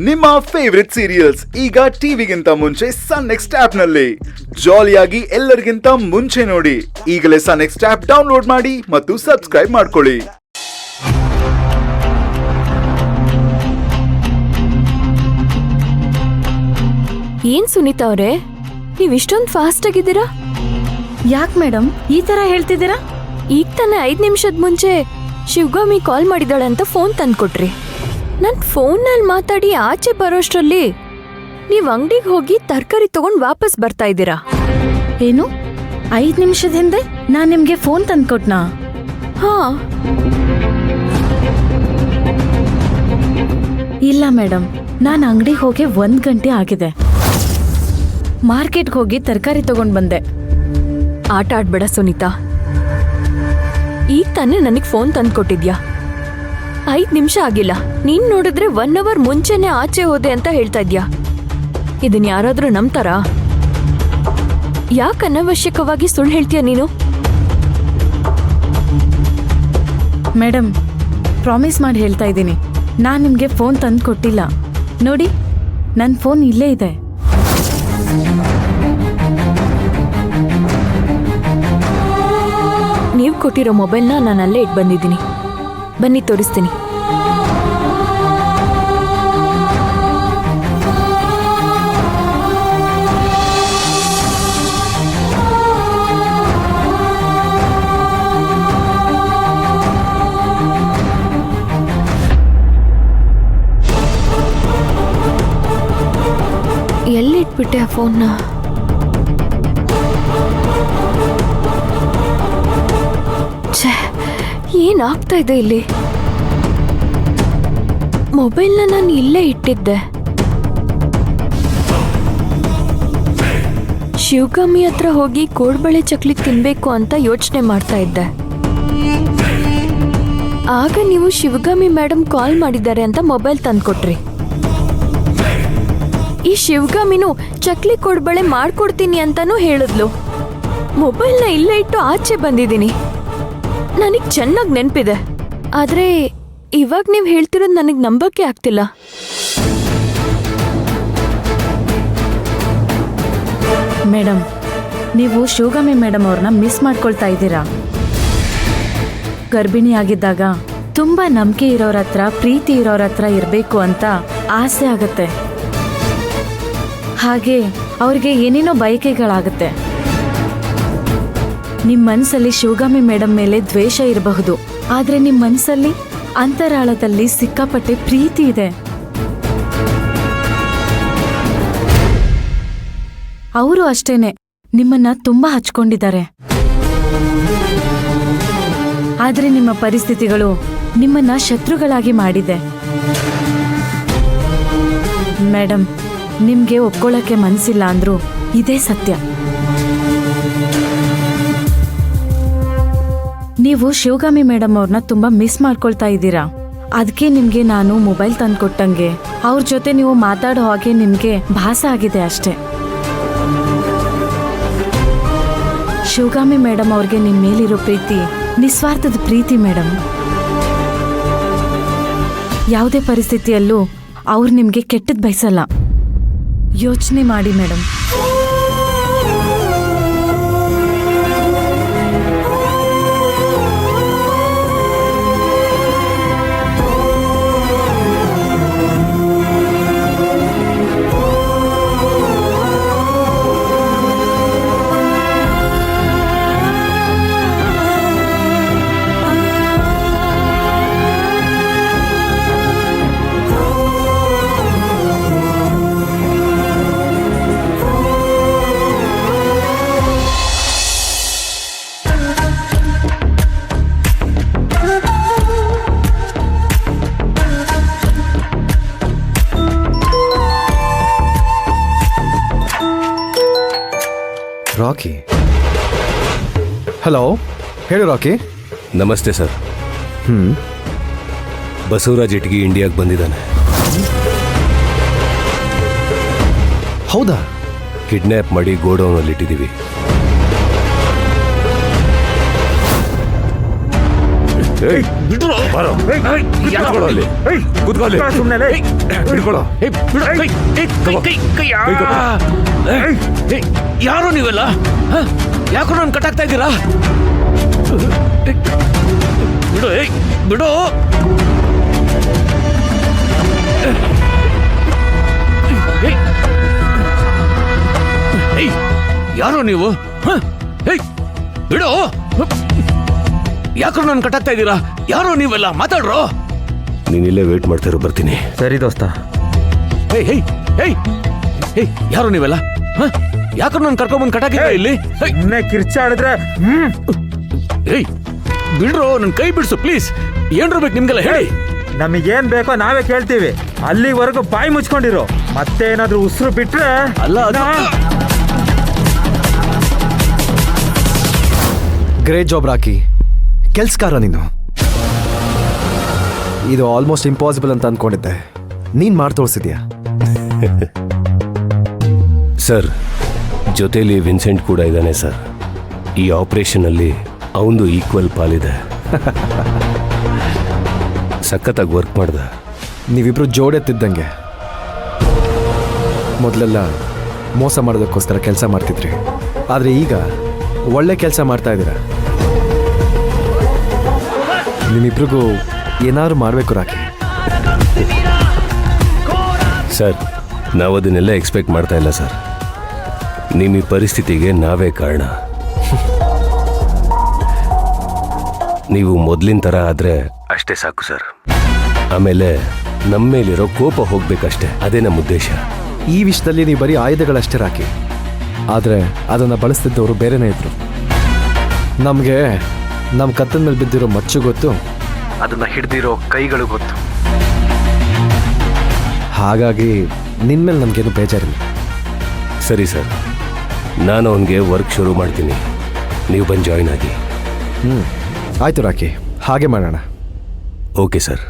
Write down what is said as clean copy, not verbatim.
ನಿಮ್ಮ favourite serials ಈಗ ಟಿವಿಗಿಂತ ಮುಂಚೆ ಸನ್ ನೆಕ್ಸ್ಟ್ ಆಪ್ ನಲ್ಲಿ ಜಾಲಿಯಾಗಿ ಎಲ್ಲರಿಗಿಂತ ಮುಂಚೆ ನೋಡಿ. ಈಗಲೇ ಸನ್ ನೆಕ್ಸ್ಟ್ ಆಪ್ ಡೌನ್ಲೋಡ್ ಮಾಡಿ ಮತ್ತು ಸಬ್ಸ್ಕ್ರೈಬ್ ಮಾಡ್ಕೊಳ್ಳಿ. ಏನ್ ಸುನೀತಾ ಅವರೇ, ನೀವ್ ಇಷ್ಟೊಂದು ಫಾಸ್ಟ್ ಆಗಿದ್ದೀರಾ? ಯಾಕ್ ಮೇಡಮ್ ಈ ತರ ಹೇಳ್ತಿದ್ದೀರಾ? ಈಗ ತಾನೇ 5 ನಿಮಿಷದ ಮುಂಚೆ ಶಿವಗಾಮಿ ಕಾಲ್ ಮಾಡಿದಾಳೆ ಅಂತ ಫೋನ್ ತಂದ್ಕೊಟ್ರಿ. ನನ್ ಫೋನ್ನಲ್ಲಿ ಮಾತಾಡಿ ಆಚೆ ಬರೋಷ್ಟ್ರಲ್ಲಿ ನೀವ್ ಅಂಗಡಿಗೆ ಹೋಗಿ ತರಕಾರಿ ತಗೊಂಡ್ ವಾಪಸ್ ಬರ್ತಾ ಇದ್ದೀರಾ. ಏನು 5 ನಿಮಿಷದ ಹಿಂದೆ ನಾನ್ ನಿಮ್ಗೆ ಫೋನ್ ತಂದ್ಕೊಟ್ನಾ? ಹಾ, ಇಲ್ಲ ಮೇಡಮ್, ನಾನ್ ಅಂಗಡಿಗೆ ಹೋಗಿ 1 ಗಂಟೆ ಆಗಿದೆ. ಮಾರ್ಕೆಟ್ಗೆ ಹೋಗಿ ತರಕಾರಿ ತಗೊಂಡ್ ಬಂದೆ. ಆಟ ಆಡ್ಬೇಡ ಸುನೀತಾ. ಈಗ ತಾನೇ ನನಗ್ ಫೋನ್ ತಂದ್ಕೊಟ್ಟಿದ್ಯಾ. 5 ನಿಮಿಷ ಆಗಿಲ್ಲ, ನೀನ್ ನೋಡಿದ್ರೆ 1 ಅವರ್ ಮುಂಚೆನೆ ಆಚೆ ಹೋದೆ ಅಂತ ಹೇಳ್ತಾ ಇದ್ಯಾ. ಇದನ್ ಯಾರಾದ್ರೂ ನಂಬ್ತಾರಾ? ಯಾಕೆ ಅನವಶ್ಯಕವಾಗಿ ಸುಳ್ಳು ಹೇಳ್ತೀಯ ನೀನು? ಮೇಡಮ್, ಪ್ರಾಮಿಸ್ ಮಾಡಿ ಹೇಳ್ತಾ ಇದ್ದೀನಿ, ನಾನ್ ನಿಮ್ಗೆ ಫೋನ್ ತಂದು ಕೊಟ್ಟಿಲ್ಲ. ನೋಡಿ, ನನ್ನ ಫೋನ್ ಇಲ್ಲೇ ಇದೆ. ನೀವು ಕೊಟ್ಟಿರೋ ಮೊಬೈಲ್ನ ನಾನು ಅಲ್ಲೇ ಇಟ್ಟು ಬಂದಿದ್ದೀನಿ. ಬನ್ನಿ ತೋರಿಸ್ತೀನಿ. ಎಲ್ಲಿ ಇಟ್ಬಿಟ್ಟೆ ಆ ಫೋನ್ನ? ಏನಾಗ್ತಾ ಇದೆ ಇಲ್ಲಿ? ಮೊಬೈಲ್ನ ನಾನು ಇಲ್ಲೇ ಇಟ್ಟಿದ್ದೆ. ಶಿವಗಾಮಿ ಹತ್ರ ಹೋಗಿ ಕೋಡ್ಬಳೆ ಚಕ್ಲಿ ತಿನ್ಬೇಕು ಅಂತ ಯೋಚನೆ ಮಾಡ್ತಾ ಇದ್ದೆ. ಆಗ ನೀವು ಶಿವಗಾಮಿ ಮೇಡಮ್ ಕಾಲ್ ಮಾಡಿದ್ದಾರೆ ಅಂತ ಮೊಬೈಲ್ ತಂದ್ಕೊಟ್ರಿ. ಈ ಶಿವಗಾಮಿನೂ ಚಕ್ಲಿ ಕೋಡ್ಬಳೆ ಮಾಡ್ಕೊಡ್ತೀನಿ ಅಂತಾನೂ ಹೇಳಿದ್ಲು. ಮೊಬೈಲ್ನ ಇಲ್ಲೇ ಇಟ್ಟು ಆಚೆ ಬಂದಿದ್ದೀನಿ. ನನಗ್ ಚೆನ್ನಾಗಿ ನೆನಪಿದೆ, ಆದ್ರೆ ಇವಾಗ ನೀವು ಹೇಳ್ತಿರೋದು ನನಗೆ ನಂಬಕ್ಕೆ ಆಗ್ತಿಲ್ಲ. ಮೇಡಮ್, ನೀವು ಶಿವಗಾಮಿ ಮೇಡಮ್ ಅವ್ರನ್ನ ಮಿಸ್ ಮಾಡ್ಕೊಳ್ತಾ ಇದ್ದೀರಾ. ಗರ್ಭಿಣಿ ಆಗಿದ್ದಾಗ ತುಂಬಾ ನಂಬಿಕೆ ಇರೋರ ಹತ್ರ, ಪ್ರೀತಿ ಇರೋರ ಹತ್ರ ಇರಬೇಕು ಅಂತ ಆಸೆ ಆಗತ್ತೆ. ಹಾಗೆ ಅವ್ರಿಗೆ ಏನೇನೋ ಬಯಕೆಗಳಾಗತ್ತೆ. ನಿಮ್ಮ ಮನಸ್ಸಲ್ಲಿ ಶಿವಗಾಮಿ ಮೇಡಮ್ ಮೇಲೆ ದ್ವೇಷ ಇರಬಹುದು, ಆದ್ರೆ ನಿಮ್ಮ ಮನಸ್ಸಲ್ಲಿ ಅಂತರಾಳದಲ್ಲಿ ಸಿಕ್ಕಾಪಟ್ಟೆ ಪ್ರೀತಿ ಇದೆ. ಅವರು ಅಷ್ಟೇನೆ ನಿಮ್ಮನ್ನ ತುಂಬಾ ಹಚ್ಕೊಂಡಿದ್ದಾರೆ. ಆದ್ರೆ ನಿಮ್ಮ ಪರಿಸ್ಥಿತಿಗಳು ನಿಮ್ಮನ್ನ ಶತ್ರುಗಳಾಗಿ ಮಾಡಿದೆ. ಮೇಡಮ್, ನಿಮ್ಗೆ ಒಪ್ಕೊಳ್ಳಕ್ಕೆ ಮನ್ಸಿಲ್ಲ ಅಂದ್ರೂ ಇದೇ ಸತ್ಯ. ನೀವು ಶಿವಗಾಮಿ ಮೇಡಮ್ ಅವ್ರನ್ನ ತುಂಬಾ ಮಿಸ್ ಮಾಡ್ಕೊಳ್ತಾ ಇದ್ದೀರಾ. ಅದಕ್ಕೆ ನಿಮ್ಗೆ ನಾನು ಮೊಬೈಲ್ ತಂದ್ಕೊಟ್ಟಂಗೆ ಅವ್ರ ಜೊತೆ ನೀವು ಮಾತಾಡೋ ಹಾಗೆ ನಿಮ್ಗೆ ಭಾಸ ಆಗಿದೆ ಅಷ್ಟೇ. ಶಿವಗಾಮಿ ಮೇಡಮ್ ಅವ್ರಿಗೆ ನಿಮ್ ಮೇಲಿರೋ ಪ್ರೀತಿ ನಿಸ್ವಾರ್ಥದ ಪ್ರೀತಿ ಮೇಡಮ್. ಯಾವುದೇ ಪರಿಸ್ಥಿತಿಯಲ್ಲೂ ಅವ್ರು ನಿಮ್ಗೆ ಕೆಟ್ಟದ್ ಬಯಸಲ್ಲ. ಯೋಚನೆ ಮಾಡಿ ಮೇಡಮ್. ರಾಕಿ, ಹಲೋ, ಹೇಳು ರಾಕಿ. ನಮಸ್ತೆ ಸರ್. ಬಸವರಾಜ್ ಇಟ್ಗಿ ಇಂಡಿಯಾಗೆ ಬಂದಿದ್ದಾನೆ. ಹೌದಾ? ಕಿಡ್ನ್ಯಾಪ್ ಮಾಡಿ ಗೋಡೌನಲ್ಲಿ ಇಟ್ಟಿದ್ದೀವಿ. ಯಾರು ನೀವೆಲ್ಲ? ಯಾಕೋ ನಾನು ಕಟ್ಟಾಗ್ತಾ ಇದ್ದೀರಾ? ಬಿಡು, ಬಿಡು. ಯಾರೋ ನೀವು? ಬಿಡು. ಯಾಕೋ ನಾನು ಕಟ್ಟಾಗ್ತಾ ಇದ್ದೀರಾ? ಯಾರೋ ನೀವೆಲ್ಲ? ಮಾತಾಡ್ರೋ. ನೀನಿಲ್ಲೇ ವೇಟ್ ಮಾಡ್ತಿರೋ, ಬರ್ತೀನಿ. ಸರಿ ದೋಸ್ತ. ಯಾರು ನೀವೆಲ್ಲ? ಯಾಕೋ ನಾನು ಕರ್ಕೊಂಡ್ಬಂದು ಕಟ್ಟಾಕಿದ್ರ ಇಲ್ಲಿ? ಇನ್ನೇ ಕಿರ್ಚಾಡಿದ್ರೆ ಬಿಡ್ರೋ, ನನ್ ಕೈ ಬಿಡ್ಸು ಪ್ಲೀಸ್. ಏನ್ರು ಬೇಕು ನಿಮ್ಗೆಲ್ಲ ಹೇಳಿ. ನಮಗೇನ್ ಬೇಕೋ ನಾವೇ ಕೇಳ್ತೀವಿ. ಅಲ್ಲಿವರೆಗೂ ಬಾಯಿ ಮುಚ್ಕೊಂಡಿರೋ. ಮತ್ತೆ ಏನಾದ್ರೂ ಉಸಿರು ಬಿಟ್ರೆ ಅಲ್ಲ ಗ್ರೇಟ್ ಜಾಬ್ ರಾಕಿ, ಕೆಲ್ಸಕಾರ ನೀನು. ಇದು ಆಲ್ಮೋಸ್ಟ್ ಇಂಪಾಸಿಬಲ್ ಅಂತ ಅನ್ಕೊಂಡಿದ್ದೆ, ನೀನ್ ಮಾಡಿ ತೋರಿಸಿದ್ಯಾ. ಸರ್, ಜೊತೆಲಿ ವಿನ್ಸೆಂಟ್ ಕೂಡ ಇದ್ದಾನೆ ಸರ್. ಈ ಆಪರೇಷನ್ ಅಲ್ಲಿ ಅವಂದು ಈಕ್ವಲ್ ಪಾಲಿದೆ. ಸಖತ್ತಾಗಿ ವರ್ಕ್ ಮಾಡ್ದ. ನೀವಿಬ್ರು ಜೋಡೆತ್ತಿದ್ದಂಗೆ. ಮೊದಲೆಲ್ಲ ಮೋಸ ಮಾಡೋದಕ್ಕೋಸ್ಕರ ಕೆಲಸ ಮಾಡ್ತಿದ್ರಿ, ಆದರೆ ಈಗ ಒಳ್ಳೆ ಕೆಲಸ ಮಾಡ್ತಾ ಇದ್ದೀರಾ. ನಿಮ್ಮಿಬ್ರಿಗೂ ಏನಾದ್ರು ಮಾಡಬೇಕು ರಾಕಿ. ಸರ್, ನಾವು ಅದನ್ನೆಲ್ಲ ಎಕ್ಸ್ಪೆಕ್ಟ್ ಮಾಡ್ತಾ ಇಲ್ಲ ಸರ್. ನಿಮ್ಮ ಈ ಪರಿಸ್ಥಿತಿಗೆ ನಾವೇ ಕಾರಣ. ನೀವು ಮೊದಲಿನ ಥರ ಆದರೆ ಅಷ್ಟೇ ಸಾಕು ಸರ್. ಆಮೇಲೆ ನಮ್ಮ ಮೇಲಿರೋ ಕೋಪ ಹೋಗ್ಬೇಕಷ್ಟೇ, ಅದೇ ನಮ್ಮ ಉದ್ದೇಶ. ಈ ವಿಷಯದಲ್ಲಿ ನೀವು ಬರೀ ಆಯುಧಗಳಷ್ಟೇ ರಾಕಿ, ಆದರೆ ಅದನ್ನು ಬಳಸ್ತಿದ್ದವರು ಬೇರೆನೇ ಇದ್ರು. ನಮಗೆ ನಮ್ಮ ಕತ್ತನ ಮೇಲೆ ಬಿದ್ದಿರೋ ಮಚ್ಚು ಗೊತ್ತು, ಅದನ್ನು ಹಿಡ್ದಿರೋ ಕೈಗಳು ಗೊತ್ತು. ಹಾಗಾಗಿ ನಿನ್ನ ಮೇಲೆ ನಮಗೇನು ಬೇಜಾರಿಲ್ಲ. ಸರಿ ಸರ್, ನಾನು ಅವನಿಗೆ ವರ್ಕ್ ಶುರು ಮಾಡ್ತೀನಿ, ನೀವು ಬಂದು ಜಾಯ್ನ್ ಆಗಿ. ಆಯಿತು ರಾಕಿ, ಹಾಗೆ ಮಾಡೋಣ. Okay sir.